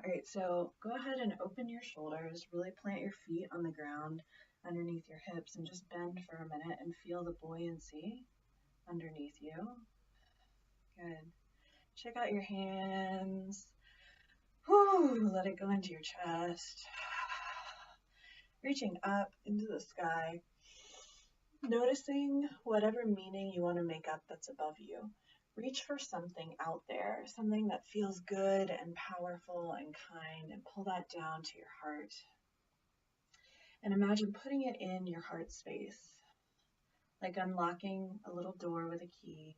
All right, so go ahead and open your shoulders, really plant your feet on the ground underneath your hips and just bend for a minute and feel the buoyancy underneath you. Good. Check out your hands. Whew, let it go into your chest. Reaching up into the sky, noticing whatever meaning you want to make up that's above you. Reach for something out there, something that feels good and powerful and kind, and pull that down to your heart. And imagine putting it in your heart space, like unlocking a little door with a key,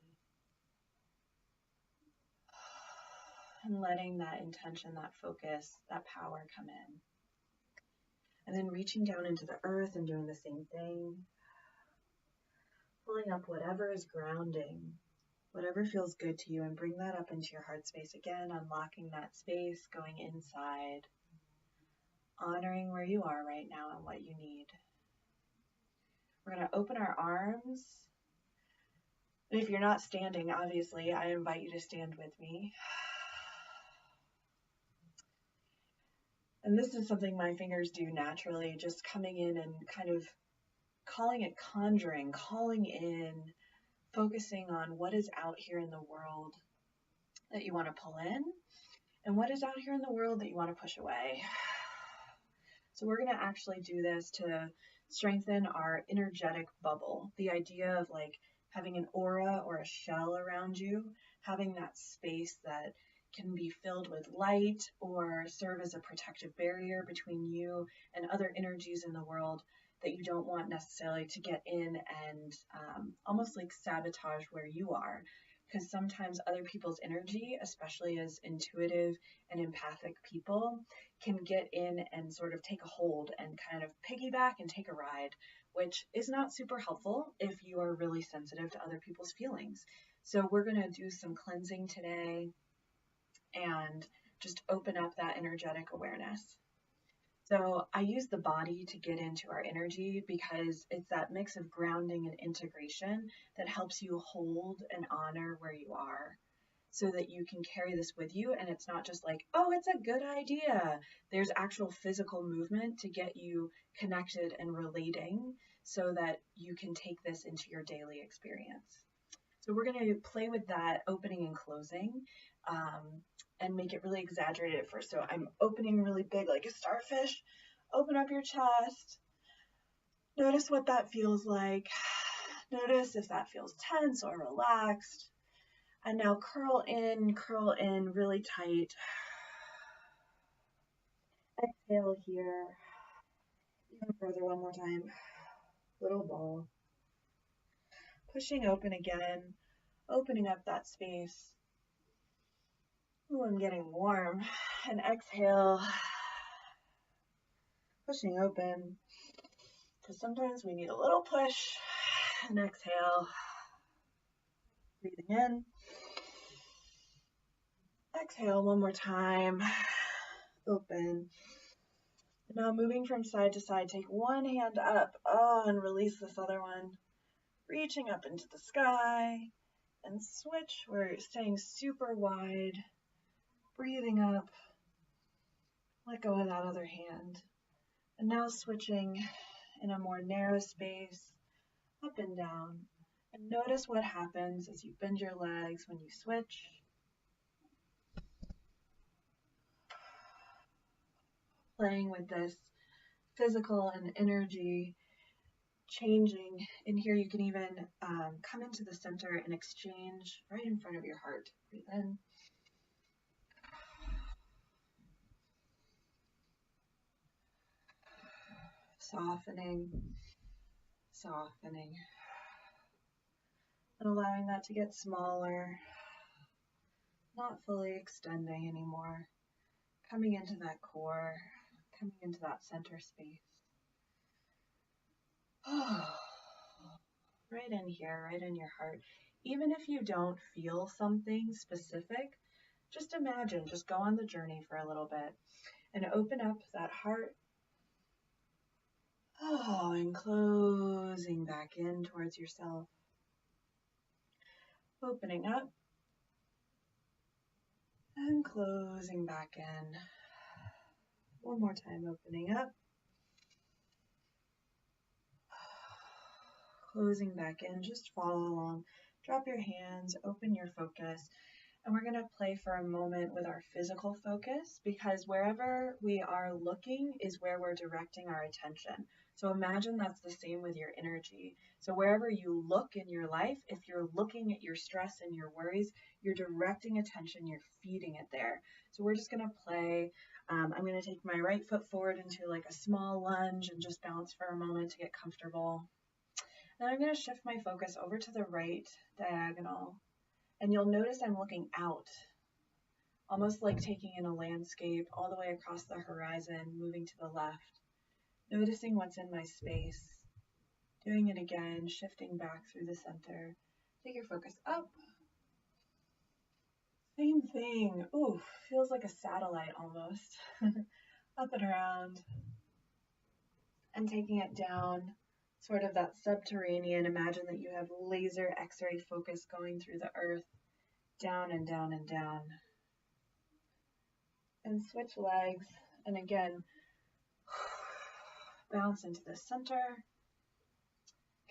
and letting that intention, that focus, that power come in. And then reaching down into the earth and doing the same thing, pulling up whatever is grounding, whatever feels good to you, and bring that up into your heart space again, unlocking that space, going inside, honoring where you are right now and what you need. We're going to open our arms. And if you're not standing, obviously, I invite you to stand with me. And this is something my fingers do naturally, just coming in and kind of calling it conjuring, calling in, focusing on what is out here in the world that you want to pull in, and what is out here in the world that you want to push away. So we're going to actually do this to strengthen our energetic bubble. The idea of like having an aura or a shell around you, having that space that can be filled with light or serve as a protective barrier between you and other energies in the world that you don't want necessarily to get in and almost like sabotage where you are. Because sometimes other people's energy, especially as intuitive and empathic people, can get in and sort of take a hold and kind of piggyback and take a ride, which is not super helpful if you are really sensitive to other people's feelings. So we're going to do some cleansing today and just open up that energetic awareness. So I use the body to get into our energy because it's that mix of grounding and integration that helps you hold and honor where you are so that you can carry this with you. And it's not just like, oh, it's a good idea. There's actual physical movement to get you connected and relating so that you can take this into your daily experience. So we're going to play with that opening and closing and make it really exaggerated at first. So I'm opening really big like a starfish. Open up your chest. Notice what that feels like. Notice if that feels tense or relaxed. And now curl in really tight. Exhale here. Even further one more time. Little ball. Pushing open again. Opening up that space. Ooh, I'm getting warm. And exhale. Pushing open. Because sometimes we need a little push. And exhale. Breathing in. Exhale one more time. Open. Now moving from side to side, take one hand up. And release this other one. Reaching up into the sky. And switch. We're staying super wide. Breathing up. Let go of that other hand. And now switching in a more narrow space, up and down. And notice what happens as you bend your legs when you switch. Playing with this physical and energy changing. In here you can even come into the center and exchange right in front of your heart. Breathe in. Softening, softening, and allowing that to get smaller, not fully extending anymore, coming into that core, coming into that center space. Right in here, right in your heart. Even if you don't feel something specific, just imagine, just go on the journey for a little bit and open up that heart. And closing back in towards yourself. Opening up and closing back in. One more time, opening up. Closing back in, just follow along. Drop your hands, open your focus, and we're going to play for a moment with our physical focus, because wherever we are looking is where we're directing our attention. So imagine that's the same with your energy. So wherever you look in your life, if you're looking at your stress and your worries, you're directing attention, you're feeding it there. So we're just going to play. I'm going to take my right foot forward into like a small lunge and just bounce for a moment to get comfortable. Then I'm going to shift my focus over to the right diagonal. And you'll notice I'm looking out, almost like taking in a landscape all the way across the horizon, moving to the left, noticing what's in my space, doing it again, shifting back through the center. Take your focus up. Same thing. Ooh, feels like a satellite almost. Up and around. And taking it down, sort of that subterranean. Imagine that you have laser X-ray focus going through the earth, down and down and down. And switch legs, and again, bounce into the center.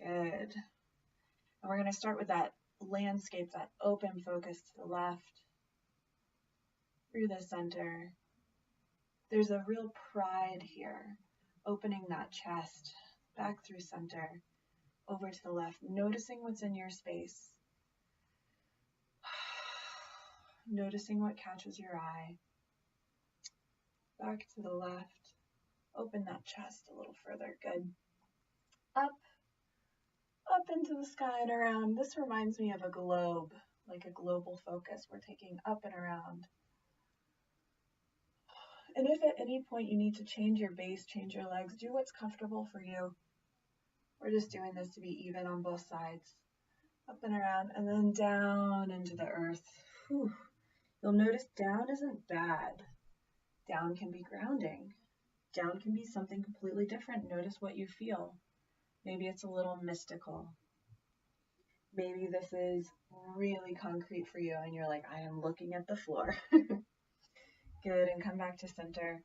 Good. And we're going to start with that landscape, that open focus to the left, through the center. There's a real pride here, opening that chest, back through center, over to the left, noticing what's in your space, noticing what catches your eye. Back to the left, open that chest a little further. Good. Up into the sky and around. This reminds me of a globe, like a global focus. We're taking up and around. And if at any point you need to change your base, change your legs, do what's comfortable for you. We're just doing this to be even on both sides. Up and around, and then down into the earth. Whew. You'll notice down isn't bad. Down can be grounding. Down can be something completely different. Notice what you feel. Maybe it's a little mystical. Maybe this is really concrete for you and you're like, I am looking at the floor. Good, and come back to center.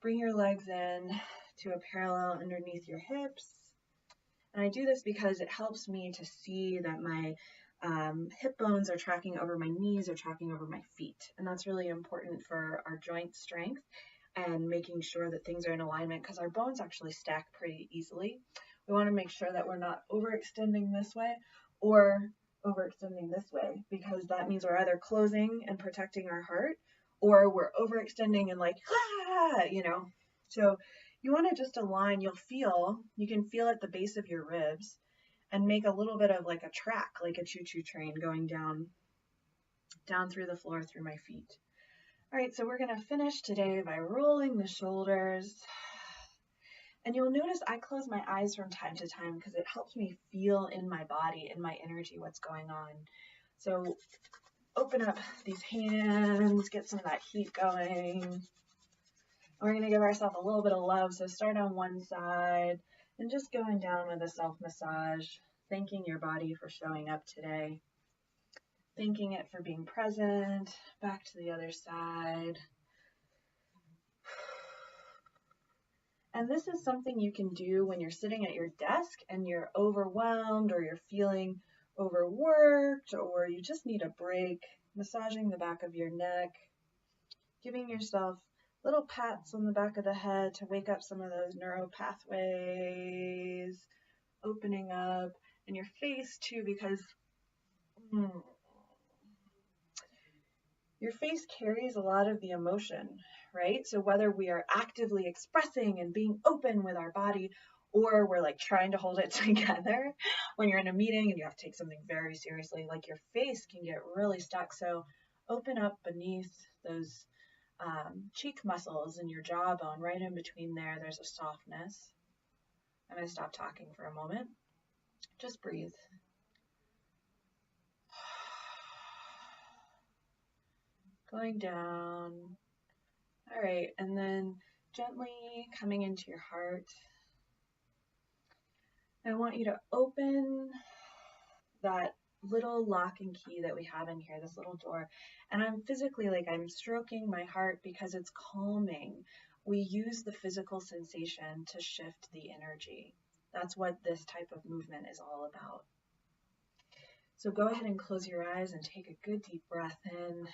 Bring your legs in to a parallel underneath your hips. And I do this because it helps me to see that my hip bones are tracking over my knees or tracking over my feet. And that's really important for our joint strength and making sure that things are in alignment, because our bones actually stack pretty easily. We want to make sure that we're not overextending this way or overextending this way, because that means we're either closing and protecting our heart, or we're overextending and like, So you want to just align. You can feel at the base of your ribs and make a little bit of like a track, like a choo-choo train going down through the floor, through my feet. All right, so we're going to finish today by rolling the shoulders. And you'll notice I close my eyes from time to time because it helps me feel in my body, in my energy, what's going on. So open up these hands, get some of that heat going. We're going to give ourselves a little bit of love. So start on one side and just going down with a self-massage, thanking your body for showing up today, thanking it for being present. Back to the other side. And this is something you can do when you're sitting at your desk and you're overwhelmed, or you're feeling overworked, or you just need a break. Massaging the back of your neck, giving yourself little pats on the back of the head to wake up some of those neural pathways, opening up, and your face too, because your face carries a lot of the emotion, right? So whether we are actively expressing and being open with our body, or we're like trying to hold it together when you're in a meeting and you have to take something very seriously, like your face can get really stuck. So open up beneath those cheek muscles and your jawbone, right in between there, there's a softness. I'm going to stop talking for a moment. Just breathe. Going down. All right, and then gently coming into your heart. I want you to open that little lock and key that we have in here, this little door. And I'm physically, like, I'm stroking my heart because it's calming. We use the physical sensation to shift the energy. That's what this type of movement is all about. So go ahead and close your eyes and take a good deep breath in.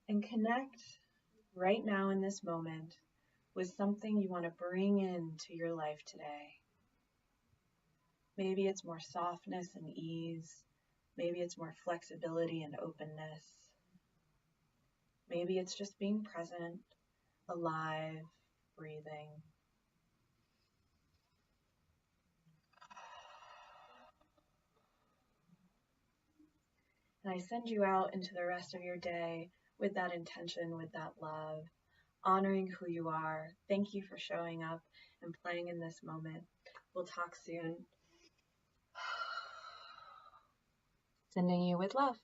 And connect right now in this moment with something you want to bring into your life today. Maybe it's more softness and ease. Maybe it's more flexibility and openness. Maybe it's just being present, alive, breathing. And I send you out into the rest of your day with that intention, with that love, honoring who you are. Thank you for showing up and playing in this moment. We'll talk soon. Sending you with love.